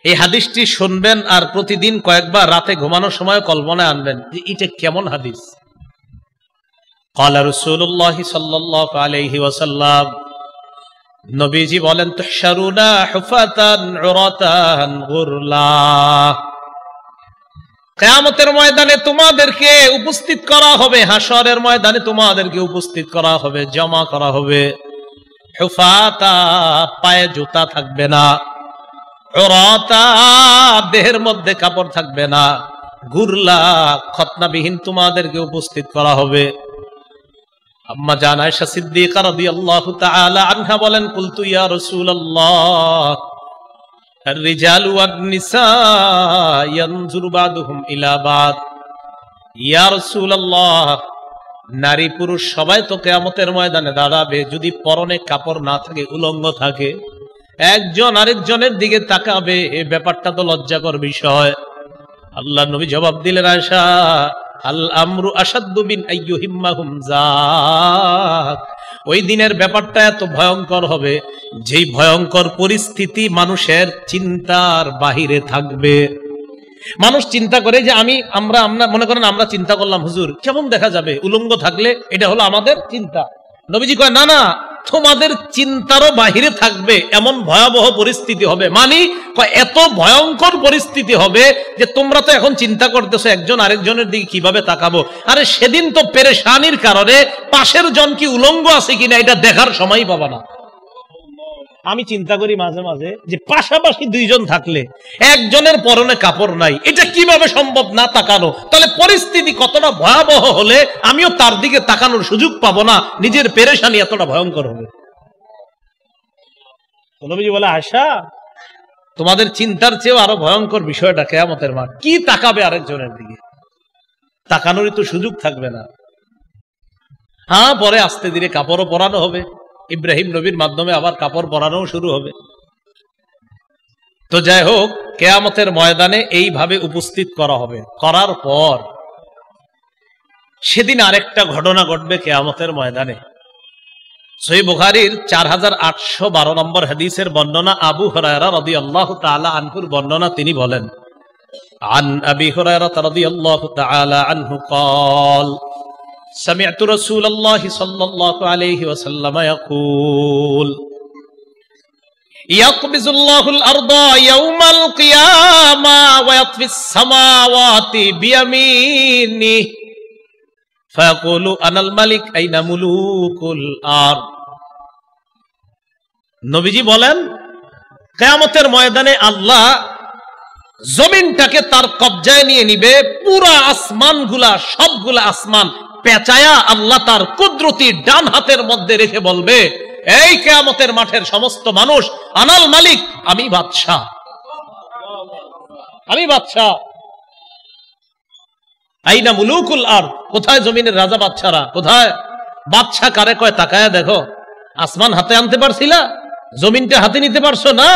এই হাদিসটি শুনবেন আর প্রতিদিন কয়েকবার রাতে ঘুমানোর সময় কল্পনায় আনবেন যে এটা কেমন হাদিস। ক্বালা রাসূলুল্লাহ সাল্লাল্লাহু আলাইহি ওয়াসাল্লাম, নবীজি বলেন, তুহশারুনা হুফাতান উরাতান গুরলা, কিয়ামতের ময়দানে তোমাদেরকে উপস্থিত করা হবে, হাশরের ময়দানে তোমাদেরকে উপস্থিত করা হবে, জমা করা হবে। হুফাতা, পায়ে জুতা থাকবে না, উরাতা, দেহের মধ্যে কাপড় থাকবে না, গুরলা, খতনাবিহীন তোমাদেরকে উপস্থিত করা হবে। আম্মা জান আয়েশা সিদ্দিকা রাদিয়াল্লাহু তাআলা আনহা বলেন, কুলতু ইয়া রাসূলুল্লাহ আর-রিজালু ওয়ান-নিসা ইয়ানজুরু বা'দুহুম ইলা বা'দ। ইয়া রাসূলুল্লাহ, নারী পুরুষ সবাই তো কিয়ামতের ময়দানে দাঁড়াবে, যদি পরনে কাপড় না থাকে, উলঙ্গ থাকে, একজন আরেকজনের দিকে তাকাবে, এই ব্যাপারটা তো লজ্জাকর বিষয়। আল্লাহ নবী জবাব দিলেন, আয়েশা, আল আমরু আশাদ্দু মিন আইয়ুহিম্মাহুম যাক, ওই দিনের ব্যাপারটা এত ভয়ঙ্কর হবে, যেই ভয়ঙ্কর পরিস্থিতি মানুষের চিন্তার বাহিরে থাকবে। মানুষ চিন্তা করে যে আমরা মনে করেন আমরা চিন্তা করলাম, হুজুর কেমন দেখা যাবে উলঙ্গ থাকলে, এটা হলো আমাদের চিন্তা। নবীজি কয়, না না, তোমাদের চিন্তারও বাহিরে থাকবে এমন ভয়াবহ পরিস্থিতি হবে। এত ভয়ঙ্কর পরিস্থিতি হবে যে তোমরা তো এখন চিন্তা করতেছো একজন আরেকজনের দিকে কিভাবে তাকাবো, আরে সেদিন তো পেরেশানির কারণে পাশের জন কি উলঙ্গ আছে কিনা এটা দেখার সময় পাবা না। আমি চিন্তা করি মাঝে মাঝে যে পাশাপাশি দুইজন থাকলে একজনের পরনে কাপড় নাই, এটা কিভাবে সম্ভব না তাকানো? তাহলে পরিস্থিতি কতটা ভয়াবহ হলে আমিও তার দিকে তাকানোর সুযোগ পাবো না, নিজের পেরেশানি এতটা ভয়ঙ্কর হবে। নবীজি বলে, আয়েশা, তোমাদের চিন্তার চেয়েও আরো ভয়ঙ্কর বিষয়টা কিয়ামতের মাঠ। কি তাকাবে আরেকজনের দিকে? তাকানোরই তো সুযোগ থাকবে না। হ্যাঁ, পরে আস্তে ধীরে কাপড়ও পরানো হবে, ইব্রাহিম নবীর মাধ্যমে আবার কাপড় পরানো শুরু হবে। তো যাই হোক, কিয়ামতের ময়দানে এইভাবে উপস্থিত করা হবে। করার পর সেদিন আরেকটা ঘটনা ঘটবে কিয়ামতের ময়দানে। সহিহ বুখারীর 4812 নম্বর হাদিসের বর্ণনা, আবু হুরায়রা রাদিয়াল্লাহু তাআলা আনহুর বর্ণনা, তিনি বলেন, আন আবি হুরায়রা রাদিয়াল্লাহু তাআলা আনহু قال سمعت رسول الله صلى الله عليه وسلم يقول يقبض الله الأرض يوم القيامة ويطفي السماوات بيمينه فيقول أنا الملك أين ملوك الأرض। নবীজি বলেন, কিয়ামতের ময়দানে আল্লাহ জমিনটাকে তার কবজায় নিয়ে নিবে, পুরা আসমানগুলা, সবগুলা আসমান পেঁচায়া আল্লাহ তার কুদরতি ডান হাতের মধ্যে রেখে বলবে, এই কিয়ামতের মাঠের সমস্ত মানুষ, আনাল মালিক, আমি বাদশাহ, আমি বাদশাহ। আইনা মুলুকুল আরদ, কোথায় জমিনের রাজা বাদশারা? কোথায়? বাদশাহ কারে কয় তাকায়া দেখো। আসমান হাতে আনতে পারছিলা? জমিনটা হাতে নিতে পারছো না?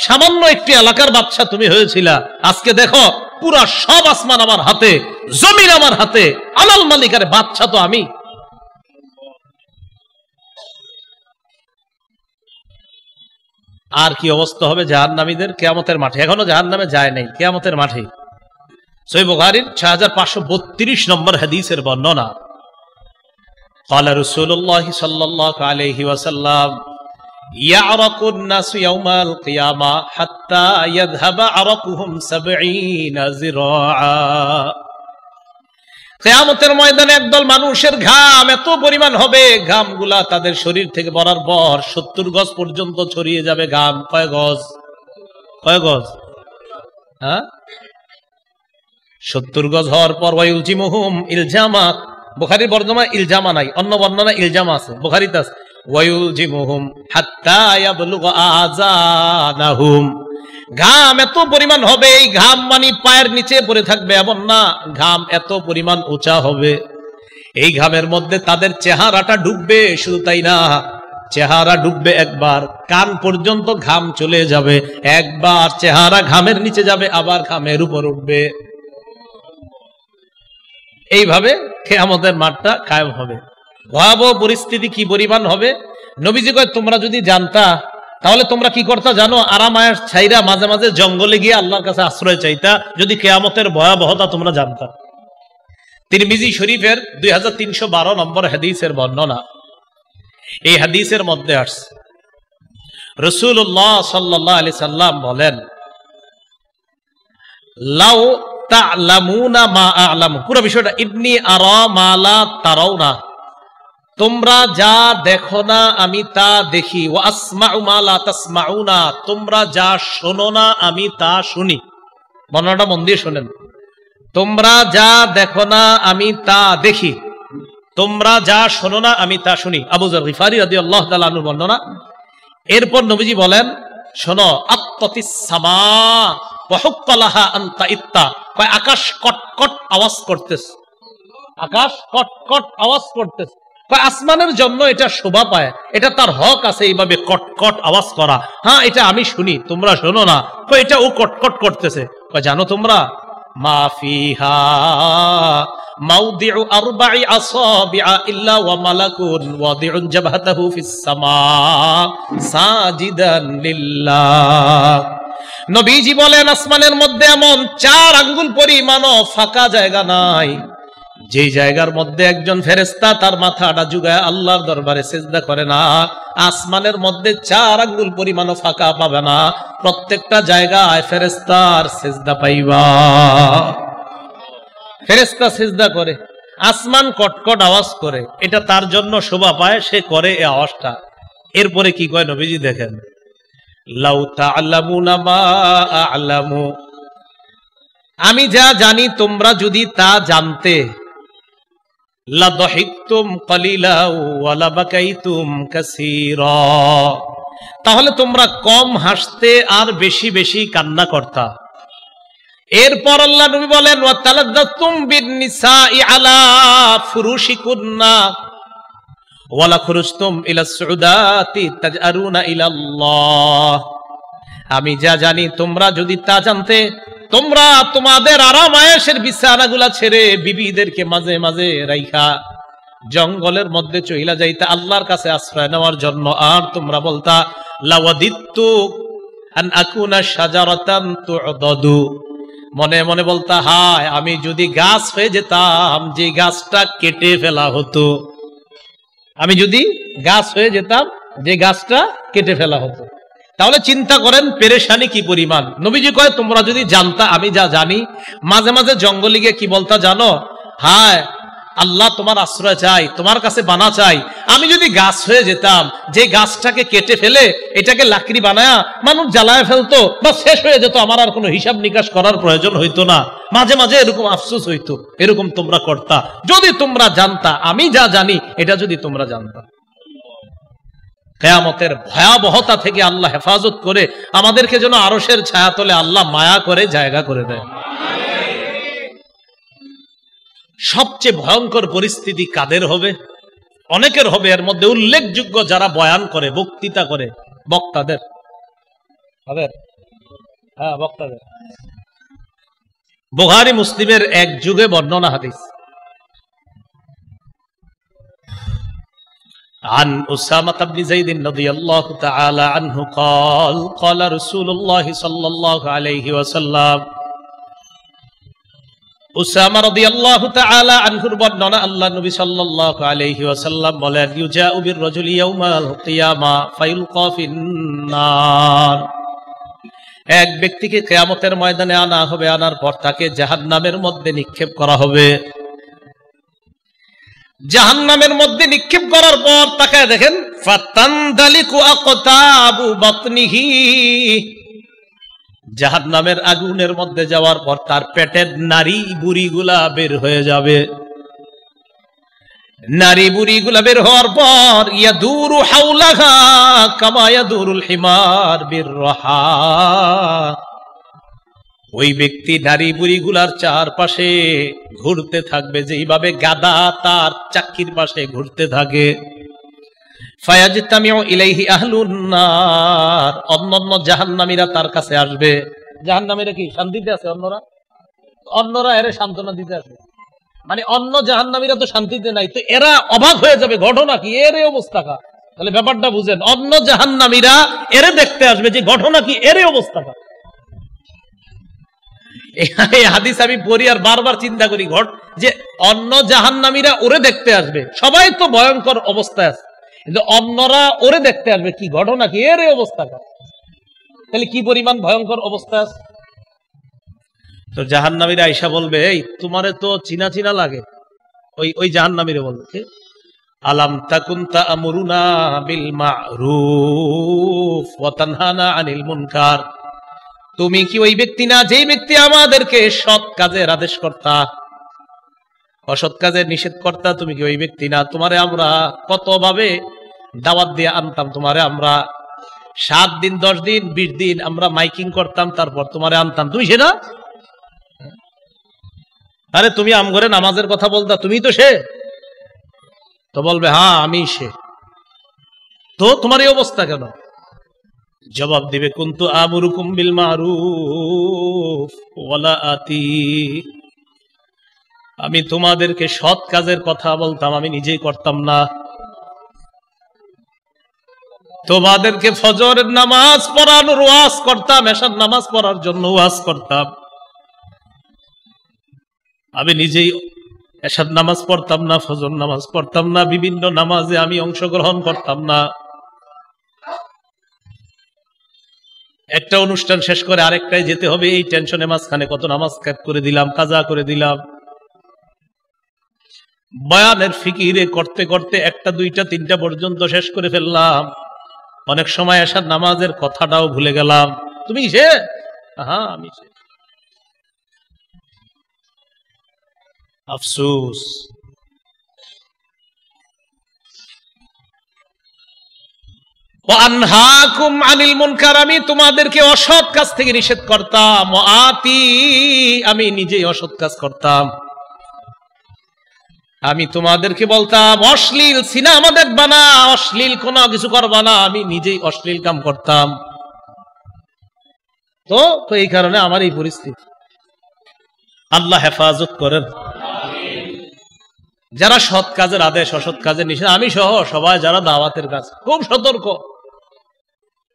সামান্য একটি এলাকার বাদশাহ তুমি হয়েছিলা, আজকে দেখো পুরা সব আসমান আমার হাতে, জমিন আমার হাতে, আলাল মালিক, আরে বাদশাহ তো আমি। আর কি অবস্থা হবে জাহান্নামীদের কিয়ামতের মাঠে? এখনো জাহান্নামে যায় নাই, কিয়ামতের মাঠে। সহিহ বুখারীর 6532 নম্বর হাদিসের বর্ণনা, قال رسول الله صلى الله عليه وسلم يعرق الناس يوم القيامة حتى يذهب عرقهم 70 ذراعا। কিয়ামতের ময়দানে একদল মানুষের ঘাম এত পরিমাণ হবে, ঘামগুলা তাদের শরীর থেকে বরাবর 70 গজ পর্যন্ত ছড়িয়ে যাবে। ঘাম কয় গজ? কয় গজ? হ্যাঁ, 70 গজ হওয়ার পর ওয়ায়ুলজিমুহুম ইলজামা, বুখারীর বর্ণনা ইলজামা নাই, অন্য বর্ণনা ইলজামা আছে, বুখারীতে আছে ওয়ায়ুলজিমুহুম হাত্তা ইয়াবলুগা আযানাহুম। ঘাম এত পরিমাণ হবে, এই ঘাম মানে পায়ের নিচে পড়ে থাকবে এমন না, ঘাম এত পরিমাণ উঁচা হবে, এই ঘামের মধ্যে তাদের চেহারাটা ডুববে। শুধু তাই না, চেহারা ডুববে একবার, কান পর্যন্ত ঘাম চলে যাবে, একবার চেহারা ঘামের নিচে যাবে, আবার ঘামের উপর উঠবে। এইভাবে কিয়ামতের মাঠটা কায়েম হবে। ভয়াবহ পরিস্থিতি কি পরিমাণ হবে, নবীজি কয়, তোমরা যদি জানতা তাহলে তোমরা কি করতা জানো? আরামায়ের ছাইরা মাঝে মাঝে জঙ্গলে গিয়ে আল্লাহর কাছে আশ্রয় চাইতা, যদি কিয়ামতের ভয়াবহতা তোমরা জানতা। তিরমিজি শরীফের 2312 নম্বর হাদিসের বর্ণনা। এই হাদিসের মধ্যে আসছে রাসূলুল্লাহ সাল্লাল্লাহু আলাইহি সাল্লাম বলেন, লাউ তা'লামুনা মা আ'লামু, পুরো বিষয়টা ইন্নী আরা মা লা তারাউনা, তোমরা যা দেখো না আমি তা দেখি, ওয়া আসমাউ মা লা তাসমাউনা, তোমরা যা শোনো না আমি তা শুনি। বর্ণনাটা মন দিয়ে শোনেন, তোমরা যা দেখো না আমি তা দেখি, তোমরা যা শোনো না আমি তা শুনি। আবু যর গিফারি রাদিয়াল্লাহু তাআলা আনহু বর্ণনা। এরপর নবীজি বলেন, শোনো, আত্তাতিস সামা ওয়া হুক্কালাহা আন তাইত্তা, কয় আকাশ কটকট আওয়াজ করতেছে, আকাশ কটকট আওয়াজ করতেছে, কয় আসমানের জন্য এটা শোভা পায়, এটা তার হক আছে এইভাবে কটকট আওয়াজ করা। হ্যাঁ, এটা আমি শুনি, তোমরা শোনো না। কয় এটা ও কটকট করতেছে। কয় জানো তোমরা, মা ফিহা মাউদিউ আরবা'i আসাবি'a ইল্লা ওয়া মালাকুন ওয়াদিউন জাবহাতাহু ফিস সামা সাজিদান লিল্লাহ। নবীজি বলেন, আসমানের মধ্যে এমন 4 আঙ্গুল পরিমাণও ফাঁকা জায়গা নাই যে জায়গার মধ্যে একজন ফেরেশতা তার মাথাটা ঝুঁকায় আল্লাহর দরবারে সিজদা করে না। আসমানের মধ্যে 4 আঙ্গুল পরিমাণও ফাঁকা পাবে না, প্রত্যেকটা জায়গায় ফেরেশতার সিজদা পাইবা। ফেরেশতা সিজদা করে, আসমান কটকট আওয়াজ করে, এটা তার জন্য শোভা পায়, সে করে এই আওয়াজটা। এরপরে কি কয় নবীজি দেখেন, লাউ তা'লামুনা মা আ'লামু, আমি যা জানি তোমরা যদি তা জানতে, লা দাহিকতুম কালিলা ওয়া লা বাকাইতুম কাসীরা, তাহলে তোমরা কম হাসতে আর বেশি বেশি কান্না করতা। এরপর আল্লাহ নবী বলেন, ওয়া তালাদ্দাতুম বিন-নিসাই আলা ফুরুশিকুন্না ওয়া লা খুরুজতুম ইলা সুউদাতি তাজআরুনা ইলাল্লাহ, আমি যা জানি তোমরা যদি তা জানতে, তোমরা তোমাদের আরাম আয়েশের বিছানাগুলা ছেড়ে বিবিদেরকে মাঝে মাঝে রাইখা জঙ্গলের মধ্যে চইলা যাইতা আল্লাহর কাছে আশ্রয় নেওয়ার জন্য। আর তোমরা বলতা, লাওয়াদিত্তু আন আকুনা শাজারাতান তু'দাদু, মনে মনে বলতা, হায় আমি যদি গাছ হয়ে যেতাম যে গাছটা কেটে ফেলা হতো, আমি যদি গাছ হয়ে যেতাম যে গাছটা কেটে ফেলা হতো। তাহলে চিন্তা করেন পেরেশানি কি পরিমাণ। নবীজি কয়, তোমরা যদি জানতা আমি যা জানি, মাঝে মাঝে জঙ্গলে গিয়ে কি বলতা জানো, হায় আল্লাহ তোমার আশ্রয় চাই, তোমার কাছে বানা চাই, আমি যদি গাছ হয়ে যেতাম যে গাছটাকে কেটে ফেলে এটাকে লাকড়ি বানায়া মানুষ জ্বালায় ফেলতো, বা শেষ হয়ে যেত, আমার আর কোনো হিসাব নিকাশ করার প্রয়োজন হইতো না। মাঝে মাঝে এরকম আফসোস হইতো, এরকম তোমরা করতা যদি তোমরা জানতা আমি যা জানি, এটা যদি তোমরা জানতা। কিয়ামতের ভয়াবহতা থেকে আল্লাহ হেফাজত করে আমাদেরকে যেন আরশের ছায়াতলে আল্লাহ মায়া করে জায়গা করে দেয়। সবচেয়ে ভয়ঙ্কর পরিস্থিতি কাদের হবে? অনেকের হবে, এর মধ্যে উল্লেখযোগ্য যারা বয়ান করে, বক্তৃতা করে, বক্তাদের। হ্যাঁ, বক্তাদের। বুখারী মুসলিমের এক যুগে বর্ণনা হাদিস, عن أسامة بن زيد رضي الله تعالى عنه قال قال رسول الله صلى الله عليه وسلم, উসামা রাদিয়াল্লাহু তাআলা আনহুর বর্ণনা, আল্লাহ নবী সাল্লাল্লাহু আলাইহি ওয়াসাল্লাম বলেন, ইউজাউ বির রাজুলি ইয়াউমাল কিয়ামা ফায়ুলকা ফিন-নার, এক ব্যক্তিকে কিয়ামতের ময়দানে আনা হবে, আনার পর তাকে জাহান্নামের মধ্যে নিক্ষেপ করা হবে। জাহান্নামের মধ্যে নিক্ষেপ করার পর তাকে দেখেন, ফাতানদালিকু আকতাবু বাতনিহি, জাহান্নামের আগুনের মধ্যে যাওয়ার পর তার পেটের নারী বুড়িগুলা বের হয়ে যাবে। নারী বুড়িগুলা বের হওয়ার পর ইয়াদুরু হাওলাহা কামা ইয়াদুরুল হিমার বিররাহা, ওই ব্যক্তি নারী বুড়িগুলার চারপাশে ঘুরতে থাকবে যেইভাবে গাধা তার চাক্কির পাশে ঘুরতে থাকে। ফায়াজতামিউ ইলাইহি আহলুন নার, অন্যান্য জাহান্নামীরা তার কাছে আসবে। জাহান্নামীরা কি শান্তিতে আছে? অন্যরা এর সান্ত্বনা দিতে আসবে, মানে অন্য জাহান্নামীরা তো শান্তিতে নাই, তো এরা অবাক হয়ে যাবে, ঘটনা কি, এর এই অবস্থা কা, তাহলে ব্যাপারটা বুঝেন, অন্য জাহান্নামীরা এরে দেখতে আসবে যে ঘটনা কি, এরই অবস্থাটা। এই হাদিস আমি পড়ি আর বারবার চিন্তা করি যে অন্য জাহান্নামীরা ওরে দেখতে আসবে, সবাই তো ভয়ঙ্কর অবস্থায় আছে, কিন্তু অন্যরা ওরে দেখতে আসবে কি ঘটনা কি, এর অবস্থাটা, তাহলে কি পরিমাণ ভয়ঙ্কর অবস্থা আছে। তো জাহান্নামীরা আয়েশা বলবে, এই তোমারে তো চিনা চিনা লাগে। ওই জাহান্নামীরা বলবে, আলাম তাকুন তা'মুরুনা বিল মা'রুফ ওয়া তানহানা আনিল মুনকার, তুমি কি ওই ব্যক্তি না যেই ব্যক্তি আমাদেরকে সৎ কাজের আদেশ করতা, অসৎ কাজের নিষেধ করতা? তুমি কি ওই ব্যক্তি না? তোমারে আমরা কত ভাবে দাওয়াত দিয়ে আনতাম, তোমারে আমরা 7 দিন 10 দিন 20 দিন আমরা মাইকিং করতাম, তারপর তোমারে আনতাম, তুমি সে না? আরে তুমি আমগরে নামাজের কথা বলতা, তুমি তো সে। তো বলবে, হ্যাঁ আমি সে। তো তোমার এই অবস্থা কেন? জবাব দিবে, কুনতু আমুরুকুম বিল মারুফ ওয়ালা আতি, আমি তোমাদেরকে সৎ কাজের কথা বলতাম, আমি নিজেই করতাম না। তোমাদেরকে ফজরের নামাজ পড়ানোর ওয়াজ করতাম, এশার নামাজ পড়ার জন্য ওয়াজ করতাম, আমি নিজেই এশার নামাজ পড়তাম না, ফজর নামাজ পড়তাম না, বিভিন্ন নামাজে আমি অংশগ্রহণ করতাম না। একটা অনুষ্ঠান শেষ করে আরেকটাই যেতে হবে, এই টেনশনে মাঝখানে কত নামাজ কাট করে দিলাম, কাজা করে দিলাম। বয়ানের ফিকিরে করতে করতে 1টা 2টা 3টা পর্যন্ত শেষ করে ফেললাম, অনেক সময় এশার নামাজের কথাটাও ভুলে গেলাম। তুমি সে? হ্যাঁ আমি সে। আফসোস। ওয়ানহাকুম আনিল মুনকার, আমি তোমাদেরকে অসৎ কাজ থেকে নিষেধ করতাম। ওয়াতি, আমি নিজেই অসৎ কাজ করতাম। আমি তোমাদেরকে বলতাম অশ্লীল সিনেমা দেখবা না, অশ্লীল কোন কিছু করবা না, আমি নিজেই অশ্লীল কাম করতাম। তো এই কারণে আমার এই পরিস্থিতি। আল্লাহ হেফাজত করেন। যারা সৎ কাজের আদেশ, অসৎ কাজের নিষেধ, আমি সহ সবাই যারা দাওয়াতের কাজ, খুব সতর্ক।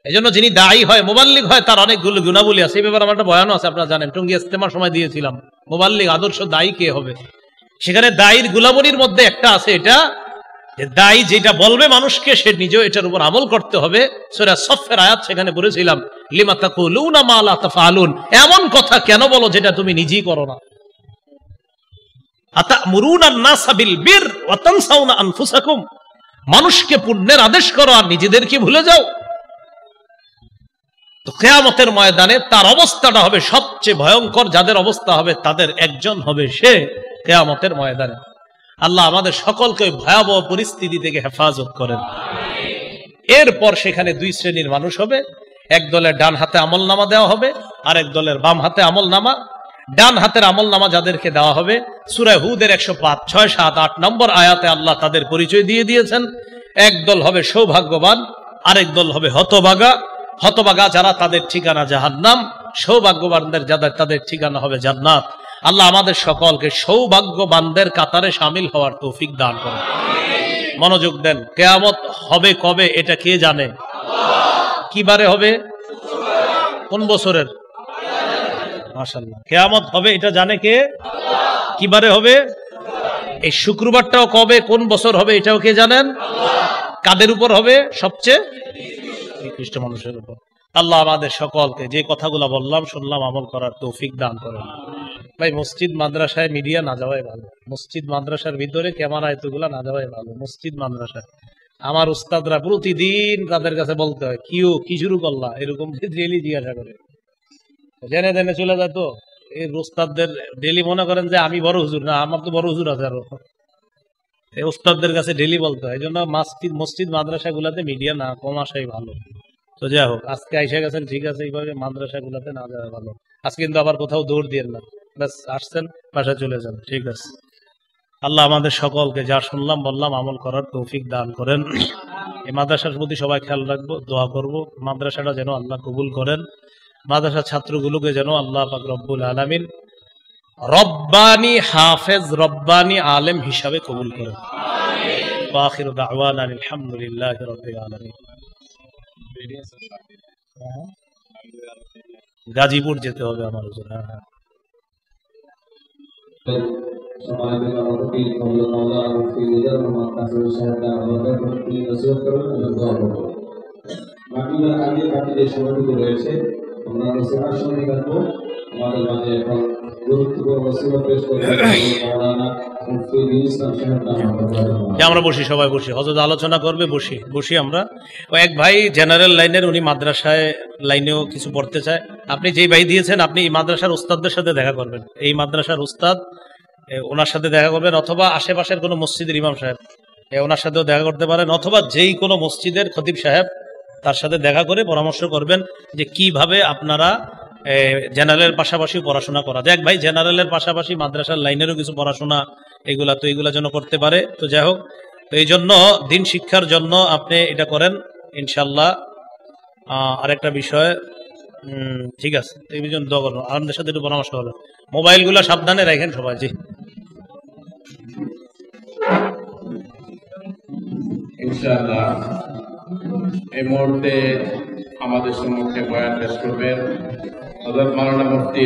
এই জন্য যিনি দায়ী হয়, মুবাল্লিগ হয়, তার অনেকগুলো গুণাবলী আছে। এই ব্যাপারে আমার একটা বয়ানও আছে, আপনারা জানেন, টঙ্গী ইজতেমার সময় দিয়েছিলাম, মুবাল্লিগ আদর্শ দায়ী কে হবে। সেখানে দায়ীর গুণাবলীর মধ্যে একটা আছে, এটা যে দায়ী যেটা বলবে মানুষকে, সে নিজেও এটার উপর আমল করতে হবে। সূরা সফের আয়াত সেখানে পড়েছিলাম, লিমা তাকুলুনা মা লা তাফআলুন, এমন কথা কেন বলো যেটা তুমি নিজেই করো না। আতা'মুরুনা আন-নাসা বিল বির ওয়া তানসাউনা আনফুসাকুম, মানুষকে পুণ্যের আদেশ করো আর নিজেদেরকে ভুলে যাও। তো কিয়ামতের ময়দানে তার অবস্থাটা হবে সবচেয়ে ভয়ঙ্কর। যাদের অবস্থা হবে তাদের একজন হবে সে কিয়ামতের ময়দানে। আল্লাহ আমাদের সকলকে ভয়াবহ পরিস্থিতি থেকে হেফাজত করেন। এরপর সেখানে 2 শ্রেণীর মানুষ হবে, এক দলের ডান হাতে আমলনামা দেওয়া হবে, আর এক দলের বাম হাতে আমলনামা। ডান হাতের আমলনামা যাদেরকে দেওয়া হবে, সূরা হুদের 105, 6, 7, 8 নম্বর আয়াতে আল্লাহ তাদের পরিচয় দিয়ে দিয়েছেন। এক দল হবে সৌভাগ্যবান, আরেক দল হবে হতভাগা। হতভাগা যারা, তাদের ঠিকানা জাহান্নাম, সৌভাগ্যবানদের যাদের, তাদের ঠিকানা হবে জান্নাত। আল্লাহ আমাদের সকলকে সৌভাগ্যবানদের কাতারে শামিল হওয়ার তৌফিক দান করেন। মনোযোগ দেন, কিয়ামত হবে কবে এটা কে জানে? কি বারে হবে? কোন বছরের? মাশাআল্লাহ, কিয়ামত হবে এটা জানে কে? কি বারে হবে? এই শুক্রবারটাও কবে, কোন বছর হবে এটাও কে জানেন? কাদের উপর হবে? সবচেয়ে নিকৃষ্ট মানুষের উপর। আল্লাহ আমাদের সকলকে যে কথাগুলো বললাম শুনলাম আমল করার তৌফিক দান করেন। ভাই, মসজিদ মাদ্রাসায় মিডিয়া না যাওয়াই ভালো। মসজিদ মাদ্রাসার ভিতরে ক্যামেরা এতগুলা না যাওয়াই ভালো। মসজিদ মাদ্রাসায় আমার উস্তাদরা প্রতিদিন তাদের কাছে বলতে হয়, কি শুরু করলা, এরকম ডেলি জিজ্ঞাসা করে, জেনে জেনে চলে যায়। তো এই উস্তাদদের ডেলি মনে করেন যে আমি বড় হুজুর, না আমার তো বড় হুজুর আছে আরো। এই উস্তাদদের কাছে ডেলি বলতে হয়। এই জন্য মসজিদ মাদ্রাসা গুলাতে মিডিয়া না কম আসাই ভালো। তো যাই হোক, আজকে আইসা গেছেন, ঠিক আছে, এইভাবে মাদ্রাসা গুলাতে না যাওয়া ভালো। আজকে কিন্তু আবার কোথাও দৌড় দিয়ে না, ব্যাস আসছেন বাসায় চলে যান, ঠিক আছে। আল্লাহ আমাদের সকলকে যা শুনলাম বললাম আমল করার তৌফিক দান করেন। এই মাদ্রাসার প্রতি সবাই খেয়াল রাখবো, দোয়া করব, মাদ্রাসাটা যেন আল্লাহ কবুল করেন। মাদ্রাসার ছাত্রগুলোকে যেন আল্লাহ পাক রব্বুল আলামিন রব্বানি হাফেজ, রব্বানি আলেম হিসাবে কবুল করেন। ওয়া আখিরু দাওয়ানা আলহামদুলিল্লাহি রাব্বিল আলামিন। গাজীপুর যেতে হবে আমার জন্য। আমরা বসি, সবাই বসি, হযরত আলোচনা করবে, বসি আমরা। এক ভাই জেনারেল লাইনের, উনি মাদ্রাসায় লাইনেও কিছু পড়তে চায়। আপনি যেই ভাই দিয়েছেন, আপনি এই মাদ্রাসার উস্তাদদের সাথে দেখা করবেন, এই মাদ্রাসার উস্তাদ ওনার সাথে দেখা করবেন, অথবা আশেপাশের কোনো মসজিদের ইমাম সাহেব ওনার সাথেও দেখা করতে পারেন, অথবা যেই কোনো মসজিদের খতিব সাহেব তার সাথে দেখা করে পরামর্শ করবেন যে কিভাবে আপনারা জেনারেলের পাশাপাশি পড়াশোনা করা যায়। এক ভাই জেনারেলের পাশাপাশি মাদ্রাসার লাইনেরও কিছু পড়াশোনা এগুলা যেন করতে পারে। তো যাই হোক, তো এই জন্য দিন শিক্ষার জন্য আপনি এটা করেন ইনশাল্লাহ। আরেকটা বিষয়, ঠিক আছে, এই জন্য দোয়া করবো, আমাদের সাথে একটু পরামর্শ করবেন। মোবাইলগুলো সাবধানে রাখেন সবাই। জি ইনশাআল্লাহ এই মুহূর্তে আমাদের সম্মুখে বয়ান পেশ করবেন হযরত মাওলানা মুফতি